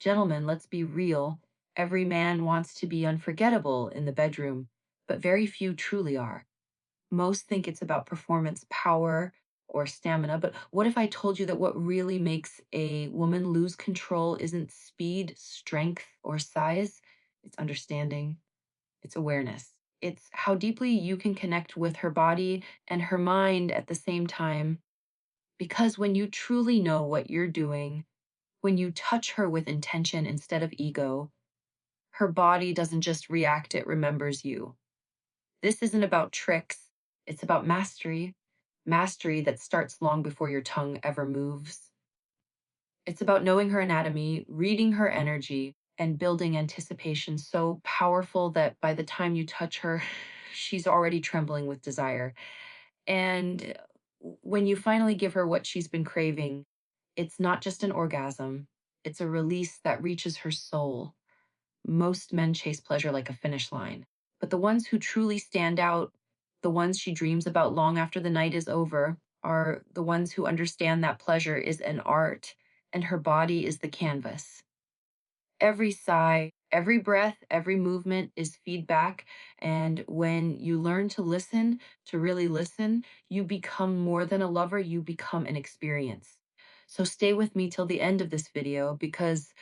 Gentlemen, let's be real. Every man wants to be unforgettable in the bedroom, but very few truly are. Most think it's about performance, power, or stamina. But what if I told you that what really makes a woman lose control isn't speed, strength, or size? It's understanding, it's awareness. It's how deeply you can connect with her body and her mind at the same time. Because when you truly know what you're doing, when you touch her with intention instead of ego, her body doesn't just react, it remembers you. This isn't about tricks, it's about mastery. Mastery that starts long before your tongue ever moves. It's about knowing her anatomy, reading her energy, and building anticipation so powerful that by the time you touch her, she's already trembling with desire. And when you finally give her what she's been craving, it's not just an orgasm, it's a release that reaches her soul. Most men chase pleasure like a finish line, but the ones who truly stand out, the ones she dreams about long after the night is over, are the ones who understand that pleasure is an art and her body is the canvas. Every sigh, every breath, every movement is feedback. And when you learn to listen, to really listen, you become more than a lover, you become an experience. So stay with me till the end of this video because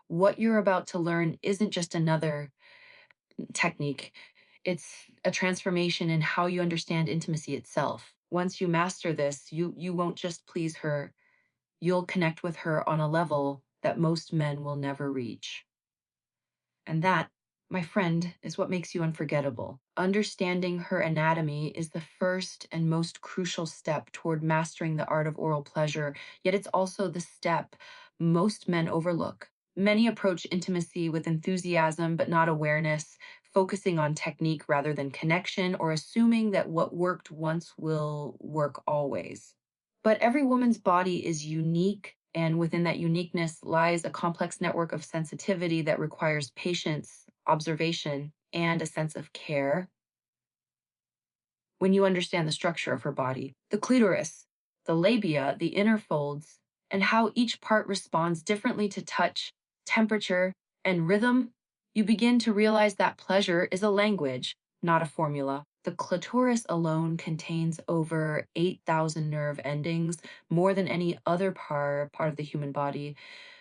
what you're about to learn isn't just another technique. It's a transformation in how you understand intimacy itself. Once you master this, you won't just please her, you'll connect with her on a level that most men will never reach. And that, my friend, is what makes you unforgettable. Understanding her anatomy is the first and most crucial step toward mastering the art of oral pleasure, yet it's also the step most men overlook. Many approach intimacy with enthusiasm but not awareness, focusing on technique rather than connection, or assuming that what worked once will work always. But every woman's body is unique, and within that uniqueness lies a complex network of sensitivity that requires patience, observation, and a sense of care. When you understand the structure of her body, the clitoris, the labia, the inner folds, and how each part responds differently to touch, temperature, and rhythm, you begin to realize that pleasure is a language, not a formula. The clitoris alone contains over 8,000 nerve endings, more than any other part of the human body.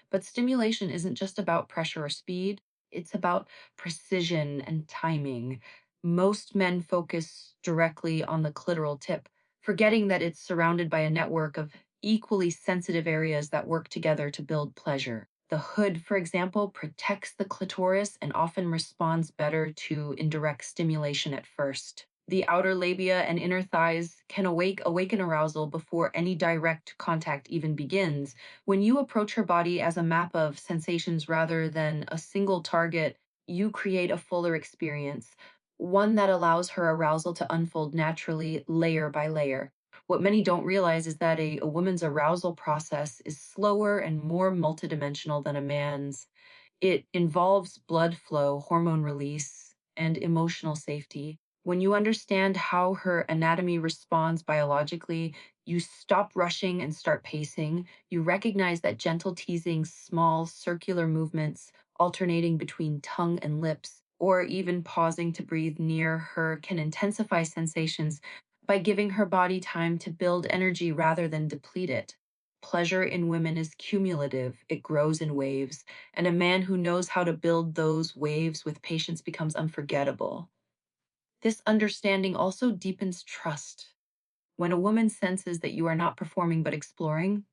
But stimulation isn't just about pressure or speed, it's about precision and timing. Most men focus directly on the clitoral tip, forgetting that it's surrounded by a network of equally sensitive areas that work together to build pleasure. The hood, for example, protects the clitoris and often responds better to indirect stimulation at first. The outer labia and inner thighs can awaken arousal before any direct contact even begins. When you approach her body as a map of sensations rather than a single target, you create a fuller experience, one that allows her arousal to unfold naturally, layer by layer. What many don't realize is that a woman's arousal process is slower and more multidimensional than a man's. It involves blood flow, hormone release, and emotional safety. When you understand how her anatomy responds biologically, you stop rushing and start pacing. You recognize that gentle teasing, small circular movements alternating between tongue and lips, or even pausing to breathe near her can intensify sensations by giving her body time to build energy rather than deplete it. Pleasure in women is cumulative, it grows in waves, and a man who knows how to build those waves with patience becomes unforgettable. This understanding also deepens trust. When a woman senses that you are not performing but exploring,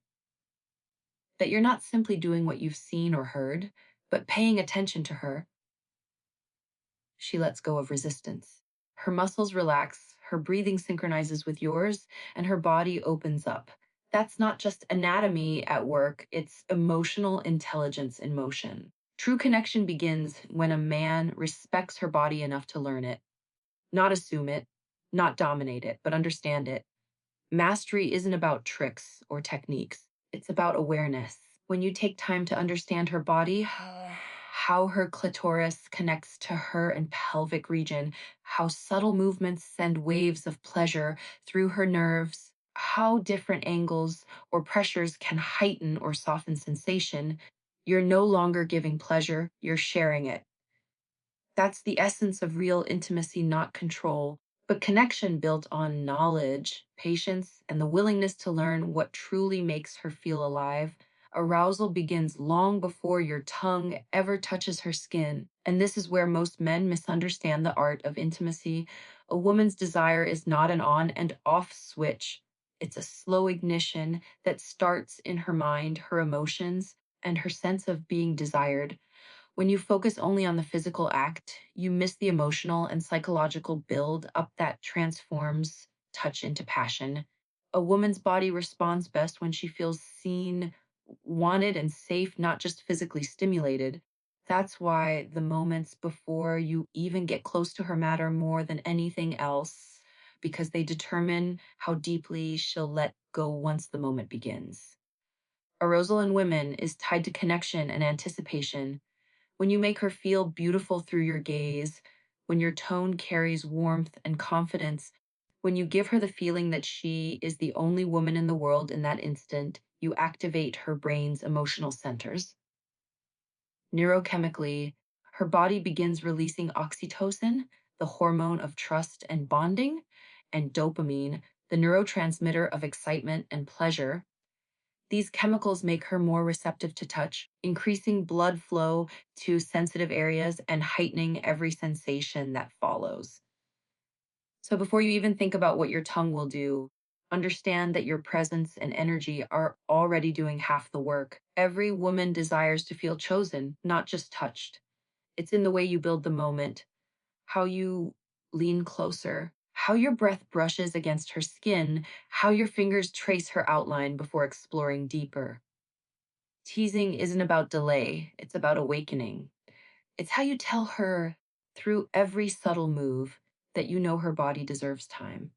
that you're not simply doing what you've seen or heard, but paying attention to her, she lets go of resistance. Her muscles relax, her breathing synchronizes with yours, and her body opens up. That's not just anatomy at work, it's emotional intelligence in motion. True connection begins when a man respects her body enough to learn it, not assume it, not dominate it, but understand it. Mastery isn't about tricks or techniques, it's about awareness. When you take time to understand her body, how her clitoris connects to her and pelvic region, how subtle movements send waves of pleasure through her nerves, how different angles or pressures can heighten or soften sensation, You're no longer giving pleasure, you're sharing it. That's the essence of real intimacy, not control, but connection built on knowledge, patience, and the willingness to learn what truly makes her feel alive. Arousal begins long before your tongue ever touches her skin. And this is where most men misunderstand the art of intimacy. A woman's desire is not an on and off switch, it's a slow ignition that starts in her mind, her emotions, and her sense of being desired. When you focus only on the physical act, you miss the emotional and psychological build up that transforms touch into passion. A woman's body responds best when she feels seen, wanted, and safe, not just physically stimulated. That's why the moments before you even get close to her matter more than anything else, because they determine how deeply she'll let go once the moment begins. Arousal in women is tied to connection and anticipation. When you make her feel beautiful through your gaze, when your tone carries warmth and confidence, when you give her the feeling that she is the only woman in the world in that instant, you activate her brain's emotional centers. Neurochemically, her body begins releasing oxytocin, the hormone of trust and bonding, and dopamine, the neurotransmitter of excitement and pleasure. These chemicals make her more receptive to touch, increasing blood flow to sensitive areas and heightening every sensation that follows. So, before you even think about what your tongue will do, understand that your presence and energy are already doing half the work. Every woman desires to feel chosen, not just touched. It's in the way you build the moment, how you lean closer, how your breath brushes against her skin, how your fingers trace her outline before exploring deeper. Teasing isn't about delay, it's about awakening. It's how you tell her through every subtle move that you know her body deserves time.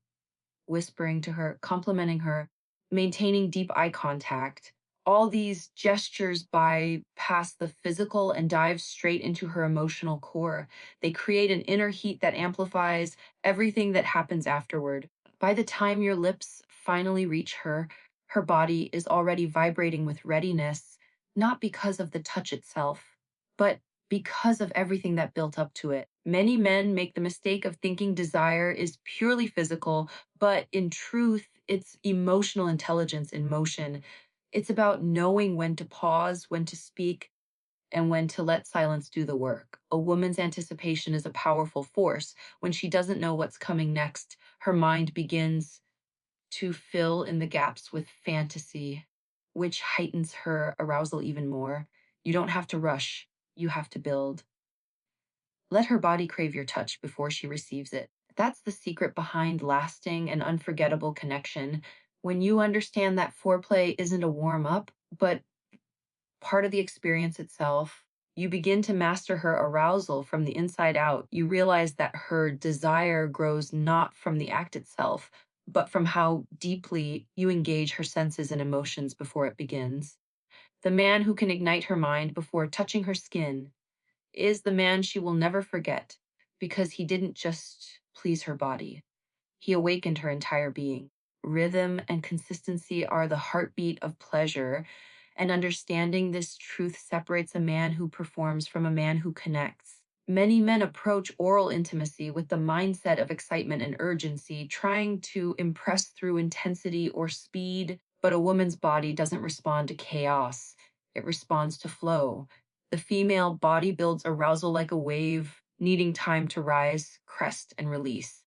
Whispering to her, complimenting her, maintaining deep eye contact. All these gestures bypass the physical and dive straight into her emotional core. They create an inner heat that amplifies everything that happens afterward. By the time your lips finally reach her, her body is already vibrating with readiness, not because of the touch itself, but because of everything that built up to it. Many men make the mistake of thinking desire is purely physical, but in truth, it's emotional intelligence in motion. It's about knowing when to pause, when to speak, and when to let silence do the work. A woman's anticipation is a powerful force. When she doesn't know what's coming next, her mind begins to fill in the gaps with fantasy, which heightens her arousal even more. You don't have to rush, you have to build. Let her body crave your touch before she receives it. That's the secret behind lasting and unforgettable connection. When you understand that foreplay isn't a warm up, but part of the experience itself, you begin to master her arousal from the inside out. You realize that her desire grows not from the act itself, but from how deeply you engage her senses and emotions before it begins. The man who can ignite her mind before touching her skin is the man she will never forget because he didn't just please her body, he awakened her entire being. Rhythm and consistency are the heartbeat of pleasure, and understanding this truth separates a man who performs from a man who connects. Many men approach oral intimacy with the mindset of excitement and urgency, trying to impress through intensity or speed, but a woman's body doesn't respond to chaos, it responds to flow. The female body builds arousal like a wave, needing time to rise, crest, and release.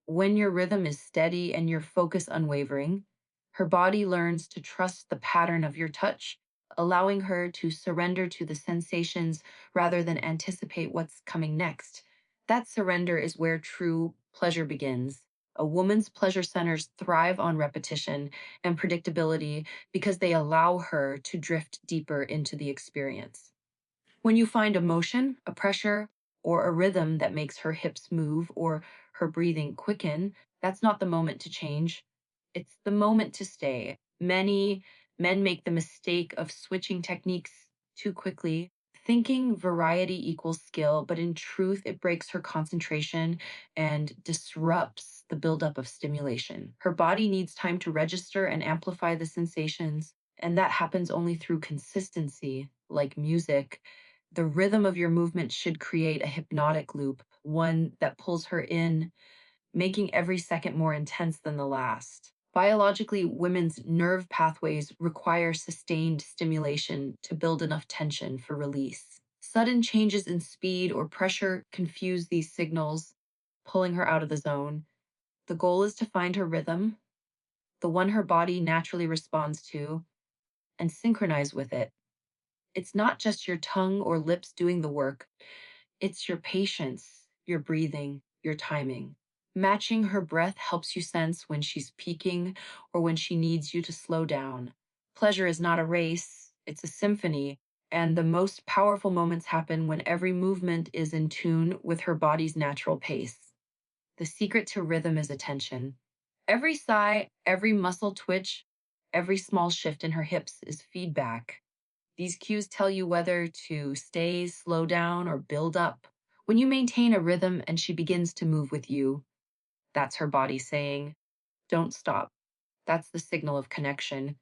When your rhythm is steady and your focus unwavering, her body learns to trust the pattern of your touch, allowing her to surrender to the sensations rather than anticipate what's coming next. That surrender is where true pleasure begins. A woman's pleasure centers thrive on repetition and predictability because they allow her to drift deeper into the experience. When you find a motion, a pressure, or a rhythm that makes her hips move or her breathing quicken, that's not the moment to change. It's the moment to stay. Many men make the mistake of switching techniques too quickly, thinking variety equals skill, but in truth, it breaks her concentration and disrupts the buildup of stimulation. Her body needs time to register and amplify the sensations, and that happens only through consistency. like music, the rhythm of your movement should create a hypnotic loop, one that pulls her in, making every second more intense than the last. Biologically, women's nerve pathways require sustained stimulation to build enough tension for release. Sudden changes in speed or pressure confuse these signals, pulling her out of the zone. The goal is to find her rhythm, the one her body naturally responds to, and synchronize with it. It's not just your tongue or lips doing the work, it's your patience, your breathing, your timing. Matching her breath helps you sense when she's peaking or when she needs you to slow down. Pleasure is not a race, it's a symphony, and the most powerful moments happen when every movement is in tune with her body's natural pace. The secret to rhythm is attention. Every sigh, every muscle twitch, every small shift in her hips is feedback. These cues tell you whether to stay, slow down, or build up. When you maintain a rhythm and she begins to move with you, that's her body saying, don't stop. That's the signal of connection.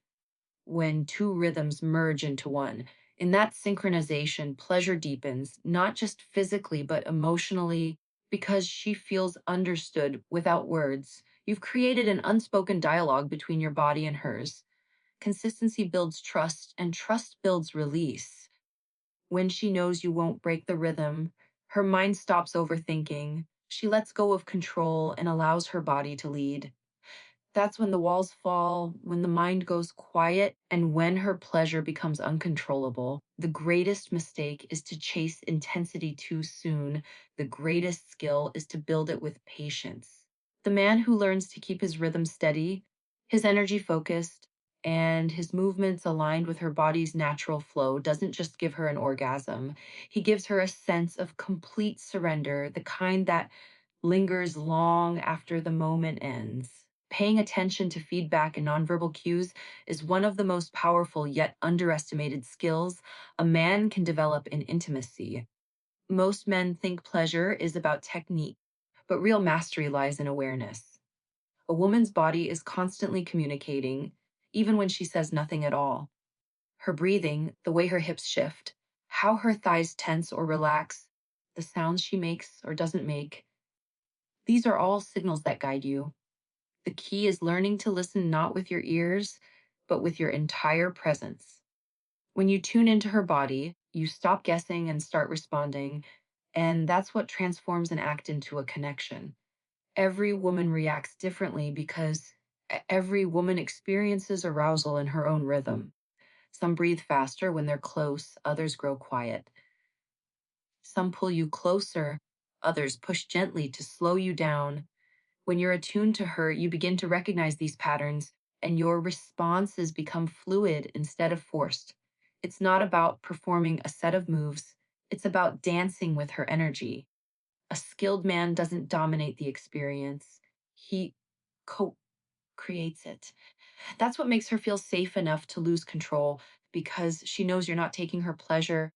When two rhythms merge into one, in that synchronization, pleasure deepens, not just physically, but emotionally, because she feels understood without words. You've created an unspoken dialogue between your body and hers. Consistency builds trust, and trust builds release. When she knows you won't break the rhythm, her mind stops overthinking. She lets go of control and allows her body to lead. That's when the walls fall, when the mind goes quiet, and when her pleasure becomes uncontrollable. The greatest mistake is to chase intensity too soon. The greatest skill is to build it with patience. The man who learns to keep his rhythm steady, his energy focused, and his movements aligned with her body's natural flow doesn't just give her an orgasm. He gives her a sense of complete surrender, the kind that lingers long after the moment ends. Paying attention to feedback and nonverbal cues is one of the most powerful yet underestimated skills a man can develop in intimacy. Most men think pleasure is about technique, but real mastery lies in awareness. A woman's body is constantly communicating, even when she says nothing at all. Her breathing, the way her hips shift, how her thighs tense or relax, the sounds she makes or doesn't make, these are all signals that guide you. The key is learning to listen not with your ears, but with your entire presence. When you tune into her body, you stop guessing and start responding, and that's what transforms an act into a connection. Every woman reacts differently because every woman experiences arousal in her own rhythm. Some breathe faster when they're close, others grow quiet. Some pull you closer, others push gently to slow you down. When you're attuned to her, you begin to recognize these patterns, and your responses become fluid instead of forced. It's not about performing a set of moves, it's about dancing with her energy. A skilled man doesn't dominate the experience, he co creates it. That's what makes her feel safe enough to lose control because she knows you're not taking her pleasure,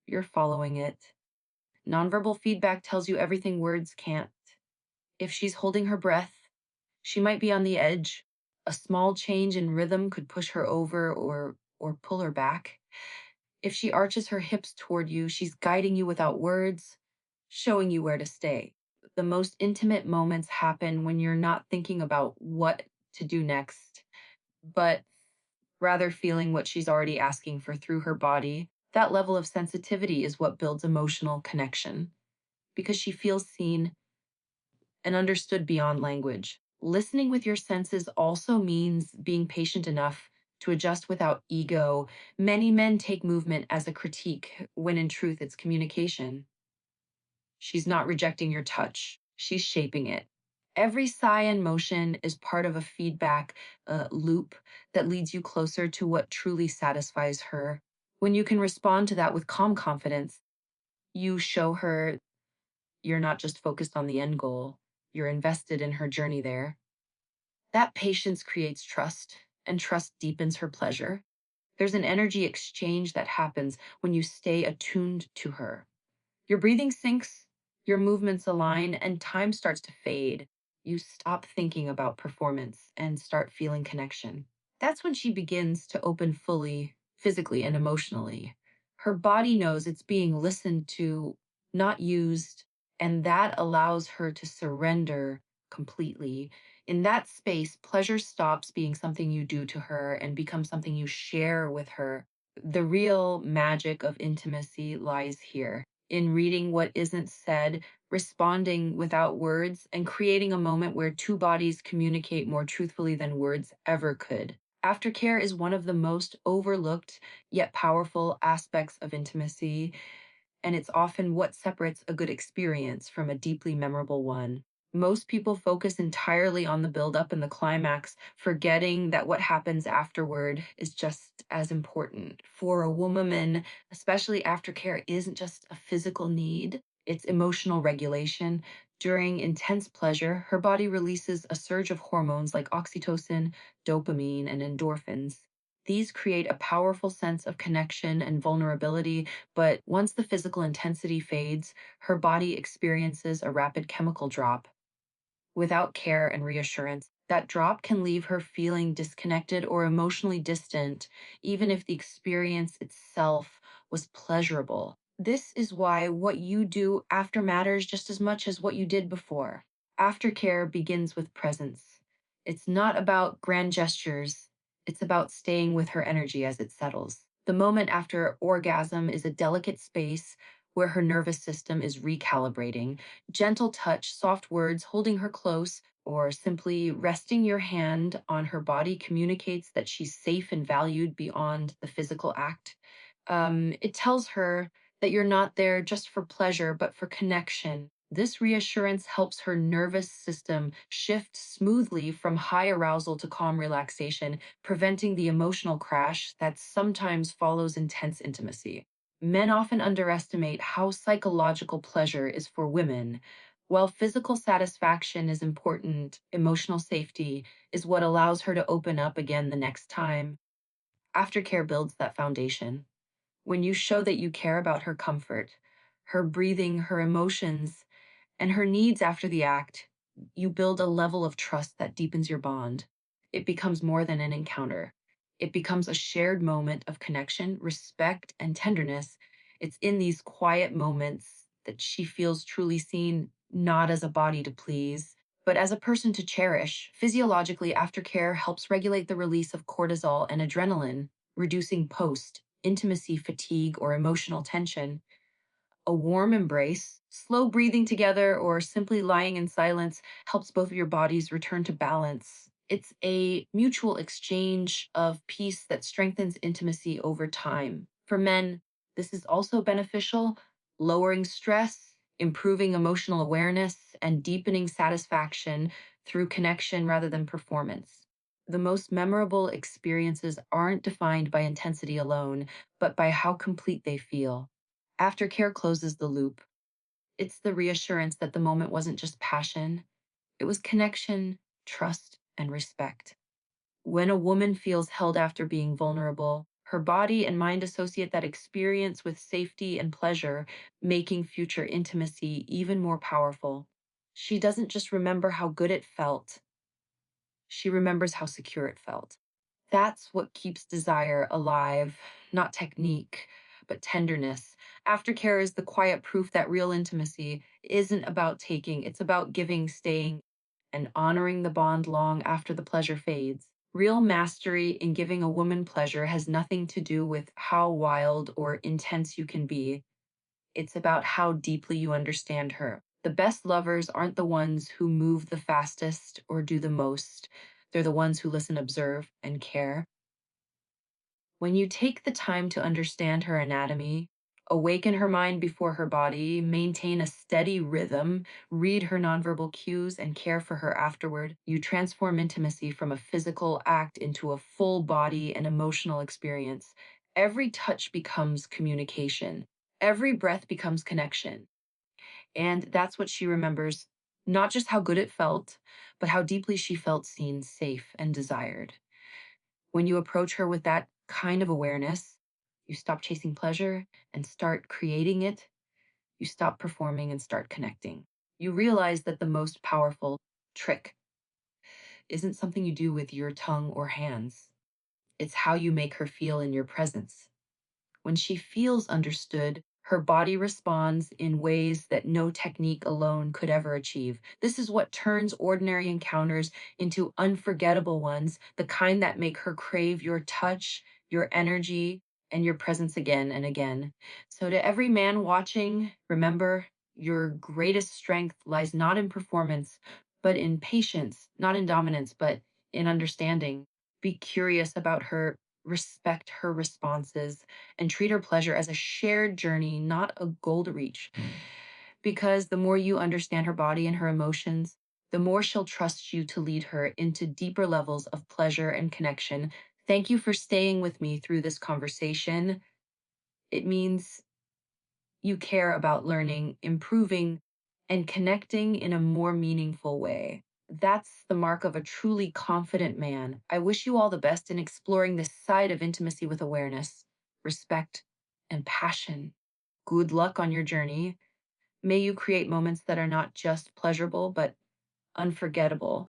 you're following it. Nonverbal feedback tells you everything words can't. If she's holding her breath, she might be on the edge. A small change in rhythm could push her over or pull her back. If she arches her hips toward you, she's guiding you without words, showing you where to stay. The most intimate moments happen when you're not thinking about what to do next, but rather feeling what she's already asking for through her body. That level of sensitivity is what builds emotional connection because she feels seen and understood beyond language. Listening with your senses also means being patient enough to adjust without ego. Many men take movement as a critique when in truth it's communication. She's not rejecting your touch, she's shaping it. Every sigh and motion is part of a feedback loop that leads you closer to what truly satisfies her. When you can respond to that with calm confidence, you show her you're not just focused on the end goal, you're invested in her journey there. That patience creates trust, and trust deepens her pleasure. There's an energy exchange that happens when you stay attuned to her. Your breathing sinks, your movements align, and time starts to fade. You stop thinking about performance and start feeling connection. That's when she begins to open fully, physically and emotionally. Her body knows it's being listened to, not used, and that allows her to surrender completely. In that space, pleasure stops being something you do to her and becomes something you share with her. The real magic of intimacy lies here in reading what isn't said, responding without words, and creating a moment where two bodies communicate more truthfully than words ever could. Aftercare is one of the most overlooked yet powerful aspects of intimacy, and it's often what separates a good experience from a deeply memorable one. Most people focus entirely on the buildup and the climax, forgetting that what happens afterward is just as important. For a woman, especially aftercare isn't just a physical need, it's emotional regulation. During intense pleasure, her body releases a surge of hormones like oxytocin, dopamine, and endorphins. These create a powerful sense of connection and vulnerability, but once the physical intensity fades, her body experiences a rapid chemical drop. Without care and reassurance, that drop can leave her feeling disconnected or emotionally distant, even if the experience itself was pleasurable. This is why what you do after matters just as much as what you did before. Aftercare begins with presence. It's not about grand gestures, it's about staying with her energy as it settles. The moment after orgasm is a delicate space where her nervous system is recalibrating. Gentle touch, soft words, holding her close, or simply resting your hand on her body communicates that she's safe and valued beyond the physical act. It tells her that you're not there just for pleasure, but for connection. This reassurance helps her nervous system shift smoothly from high arousal to calm relaxation, preventing the emotional crash that sometimes follows intense intimacy. Men often underestimate how psychological pleasure is for women. While physical satisfaction is important, emotional safety is what allows her to open up again the next time. Aftercare builds that foundation. When you show that you care about her comfort, her breathing, her emotions, and her needs after the act, you build a level of trust that deepens your bond. It becomes more than an encounter. It becomes a shared moment of connection, respect, and tenderness. It's in these quiet moments that she feels truly seen, not as a body to please, but as a person to cherish. Physiologically, aftercare helps regulate the release of cortisol and adrenaline, reducing post intimacy fatigue or emotional tension. A warm embrace, slow breathing together, or simply lying in silence helps both of your bodies return to balance. It's a mutual exchange of peace that strengthens intimacy over time. For men, this is also beneficial, lowering stress, improving emotional awareness, and deepening satisfaction through connection rather than performance. The most memorable experiences aren't defined by intensity alone, but by how complete they feel. Aftercare closes the loop. It's the reassurance that the moment wasn't just passion, it was connection, trust, and respect. When a woman feels held after being vulnerable, her body and mind associate that experience with safety and pleasure, making future intimacy even more powerful. She doesn't just remember how good it felt, she remembers how secure it felt. That's what keeps desire alive, not technique, but tenderness. Aftercare is the quiet proof that real intimacy isn't about taking, it's about giving, staying, and honoring the bond long after the pleasure fades. Real mastery in giving a woman pleasure has nothing to do with how wild or intense you can be. It's about how deeply you understand her. The best lovers aren't the ones who move the fastest or do the most. They're the ones who listen, observe, and care. When you take the time to understand her anatomy, awaken her mind before her body, maintain a steady rhythm, read her nonverbal cues, and care for her afterward, you transform intimacy from a physical act into a full body and emotional experience. Every touch becomes communication, every breath becomes connection. And that's what she remembers, not just how good it felt, but how deeply she felt seen, safe, and desired. When you approach her with that kind of awareness, you stop chasing pleasure and start creating it. You stop performing and start connecting. You realize that the most powerful trick isn't something you do with your tongue or hands. It's how you make her feel in your presence. When she feels understood, her body responds in ways that no technique alone could ever achieve. This is what turns ordinary encounters into unforgettable ones, the kind that make her crave your touch, your energy, and your presence again and again. So, to every man watching, remember your greatest strength lies not in performance, but in patience, not in dominance, but in understanding. Be curious about her, respect her responses, and treat her pleasure as a shared journey, not a goal to reach. Because the more you understand her body and her emotions, the more she'll trust you to lead her into deeper levels of pleasure and connection. Thank you for staying with me through this conversation. It means you care about learning, improving, and connecting in a more meaningful way. That's the mark of a truly confident man. I wish you all the best in exploring this side of intimacy with awareness, respect, and passion. Good luck on your journey. May you create moments that are not just pleasurable, but unforgettable.